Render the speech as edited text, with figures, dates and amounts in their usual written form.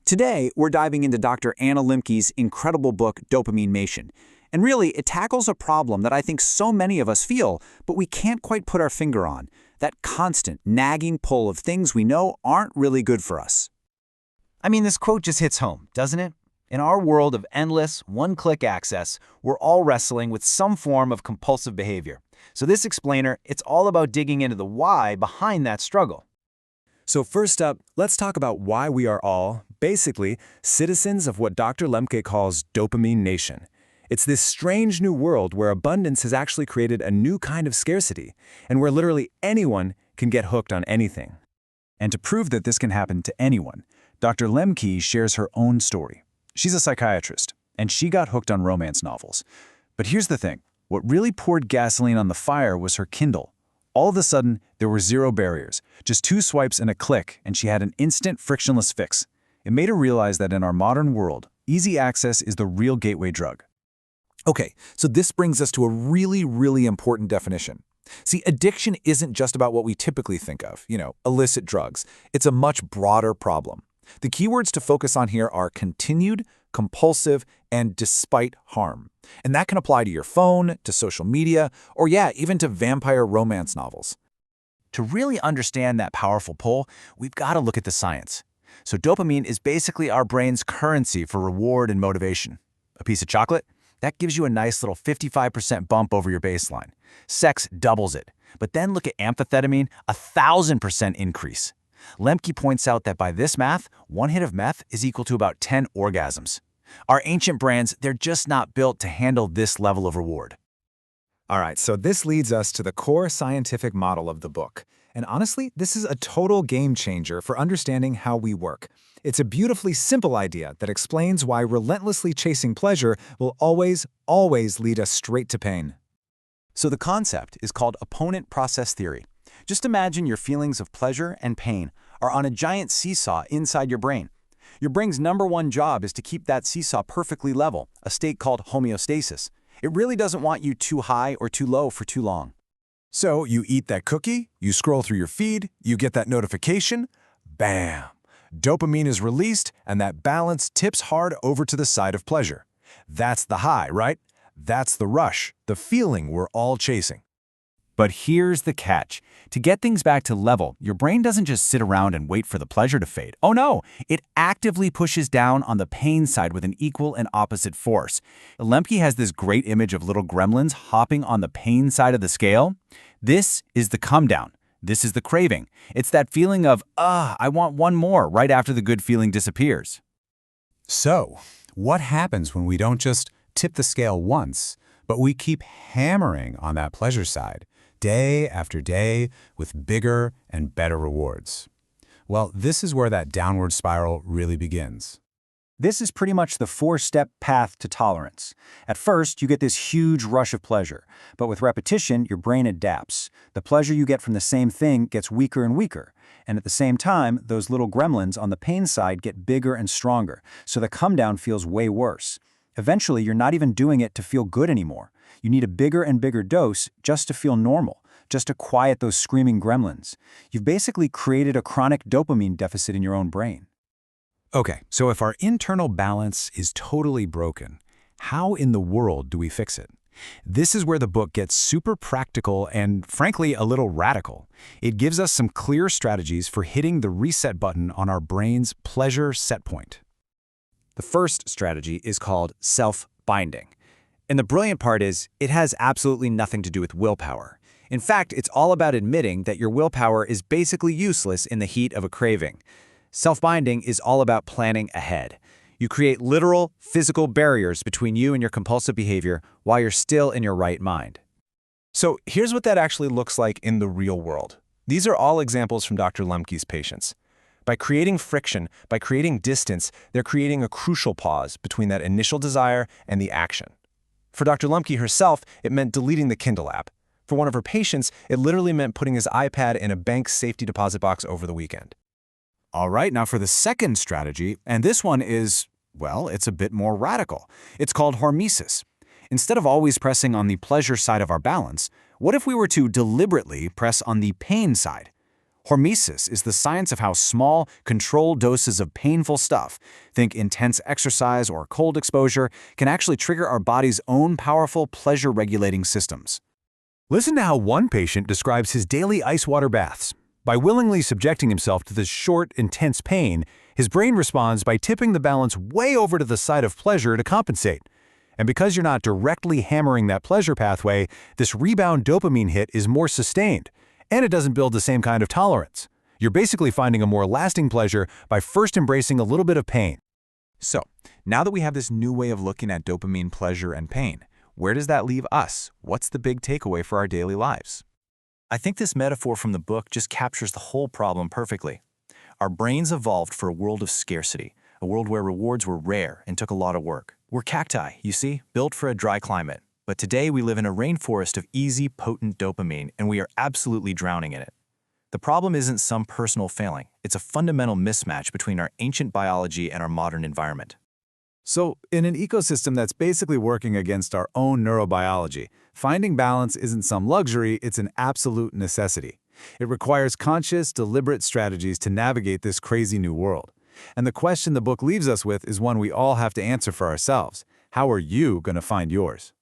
Today, we're diving into Dr. Anna Lembke's incredible book, Dopamine. And really, it tackles a problem that I think so many of us feel, but we can't quite put our finger on, that constant, nagging pull of things we know aren't really good for us. I mean, this quote just hits home, doesn't it? In our world of endless, one-click access, we're all wrestling with some form of compulsive behavior. So this explainer, it's all about digging into the why behind that struggle. So first up, let's talk about why we are all, basically, citizens of what Dr. Lembke calls dopamine nation. It's this strange new world where abundance has actually created a new kind of scarcity, and where literally anyone can get hooked on anything. And to prove that this can happen to anyone, Dr. Lembke shares her own story. She's a psychiatrist, and she got hooked on romance novels. But here's the thing. What really poured gasoline on the fire was her Kindle. All of a sudden, there were zero barriers, just 2 swipes and a click, and she had an instant, frictionless fix. It made her realize that in our modern world, easy access is the real gateway drug. Okay, so this brings us to a really important definition. See, addiction isn't just about what we typically think of, illicit drugs. It's a much broader problem. The keywords to focus on here are continued, compulsive, and despite harm. And that can apply to your phone, to social media, or even to vampire romance novels. To really understand that powerful pull, we've got to look at the science. So dopamine is basically our brain's currency for reward and motivation. A piece of chocolate? That gives you a nice little 55% bump over your baseline. Sex doubles it. But then look at amphetamine, 1,000% increase. Lembke points out that by this math, 1 hit of meth is equal to about 10 orgasms. Our ancient brains, they're just not built to handle this level of reward. All right, so this leads us to the core scientific model of the book. And honestly, this is a total game changer for understanding how we work. It's a beautifully simple idea that explains why relentlessly chasing pleasure will always lead us straight to pain. So the concept is called opponent process theory. Just imagine your feelings of pleasure and pain are on a giant seesaw inside your brain. Your brain's #1 job is to keep that seesaw perfectly level, a state called homeostasis. It really doesn't want you too high or too low for too long. So you eat that cookie, you scroll through your feed, you get that notification, bam! Dopamine is released, and that balance tips hard over to the side of pleasure. That's the high, right? That's the rush, the feeling we're all chasing. But here's the catch. To get things back to level, your brain doesn't just sit around and wait for the pleasure to fade. Oh no, it actively pushes down on the pain side with an equal and opposite force. Lembke has this great image of little gremlins hopping on the pain side of the scale. This is the come down. This is the craving. It's that feeling of, I want one more right after the good feeling disappears. So, what happens when we don't just tip the scale once, but we keep hammering on that pleasure side, day after day, with bigger and better rewards? Well, this is where that downward spiral really begins. This is pretty much the 4-step path to tolerance. At first, you get this huge rush of pleasure, but with repetition, your brain adapts. The pleasure you get from the same thing gets weaker and weaker, and at the same time, those little gremlins on the pain side get bigger and stronger, so the come down feels way worse. Eventually, you're not even doing it to feel good anymore. You need a bigger and bigger dose just to feel normal, just to quiet those screaming gremlins. You've basically created a chronic dopamine deficit in your own brain. Okay, so if our internal balance is totally broken, how in the world do we fix it? This is where the book gets super practical and, frankly, a little radical. It gives us some clear strategies for hitting the reset button on our brain's pleasure set point. The first strategy is called self-binding. And the brilliant part is, it has absolutely nothing to do with willpower. In fact, it's all about admitting that your willpower is basically useless in the heat of a craving. Self-binding is all about planning ahead. You create literal, physical barriers between you and your compulsive behavior while you're still in your right mind. So here's what that actually looks like in the real world. These are all examples from Dr. Lembke's patients. By creating friction, by creating distance, they're creating a crucial pause between that initial desire and the action. For Dr. Lembke herself, it meant deleting the Kindle app. For one of her patients, it literally meant putting his iPad in a bank's safety deposit box over the weekend. All right, now for the second strategy, and this one is, well, it's a bit more radical. It's called Hormesis. Instead of always pressing on the pleasure side of our balance, what if we were to deliberately press on the pain side? Hormesis is the science of how small, controlled doses of painful stuff, think intense exercise or cold exposure, can actually trigger our body's own powerful pleasure-regulating systems. Listen to how one patient describes his daily ice water baths. By willingly subjecting himself to this short, intense pain, his brain responds by tipping the balance way over to the side of pleasure to compensate. And because you're not directly hammering that pleasure pathway, this rebound dopamine hit is more sustained, and it doesn't build the same kind of tolerance. You're basically finding a more lasting pleasure by first embracing a little bit of pain. So, now that we have this new way of looking at dopamine, pleasure, and pain, where does that leave us? What's the big takeaway for our daily lives? I think this metaphor from the book just captures the whole problem perfectly. Our brains evolved for a world of scarcity, a world where rewards were rare and took a lot of work. We're cacti, you see, built for a dry climate. But today we live in a rainforest of easy, potent dopamine, and we are absolutely drowning in it. The problem isn't some personal failing. It's a fundamental mismatch between our ancient biology and our modern environment. So, in an ecosystem that's basically working against our own neurobiology, finding balance isn't some luxury, it's an absolute necessity. It requires conscious, deliberate strategies to navigate this crazy new world. And the question the book leaves us with is one we all have to answer for ourselves. How are you going to find yours?